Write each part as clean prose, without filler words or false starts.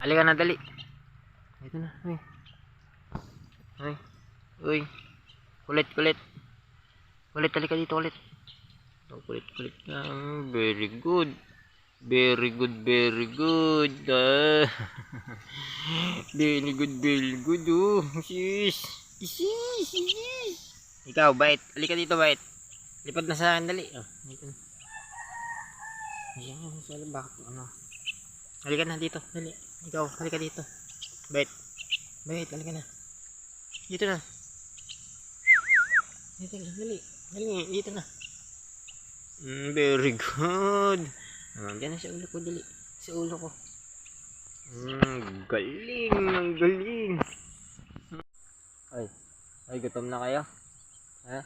Halika na, dali. Ito na. Ay. Ay. Uy. Kulit, kulit. Kulit, halika dito ulit. Kulit, kulit na. Very good. Very good, very good. Very good, very good. Oh. Sis. Sis. Sis. Ikaw, bait. Halika dito, bait. Lipad na sa akin, dali. Oh, dito na. Ayan, sala bakit ano. Halika na dito, dali. Ikaw, halika dito. Bait. Bait, halika na. Dito na. Dito na, dali. Dali, dito na. Very good. Diyan na sa ulo ko, dali. Sa ulo ko. Galing, ang galing. Ay, gutom na kayo? Ha?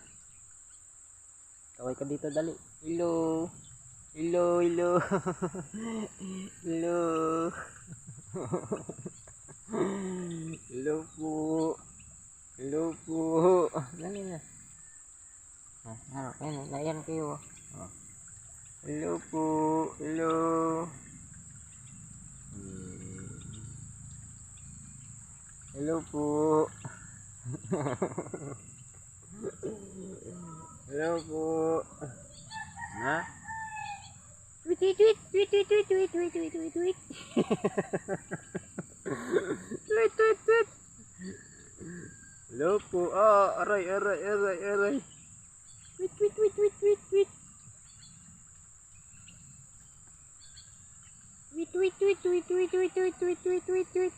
Kaway ka dito, dali. Hello. Hello, hello. Hello. Hello po. Hello po. Dali na. Ayan kayo. Hello po. Hello. Hello po. Hello po. Na? Tweet, tweet, tweet, tweet, tweet, tweet, tweet, tweet, tweet, tweet, tweet. Tweet, tweet, tweet. Hello po. Aray, aray, aray, aray. Tweet, tweet, tweet, tweet, tweet, tweet. Tweet, tweet, tweet, tweet, tweet, tweet, tweet, tweet, tweet, tweet.